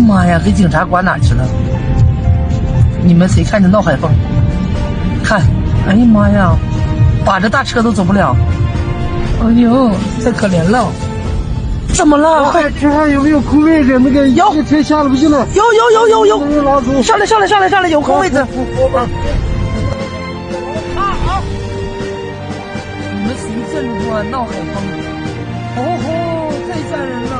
妈呀，给警察关哪去了？你们谁看着闹海风？看，哎呀妈呀，把这大车都走不了。哎呦，太可怜了。怎么了？快，车上有没有空位置？那个有，车下了不去了。有，上来，有空位置。好。你们谁这路啊？闹海风？哦吼，太吓人了。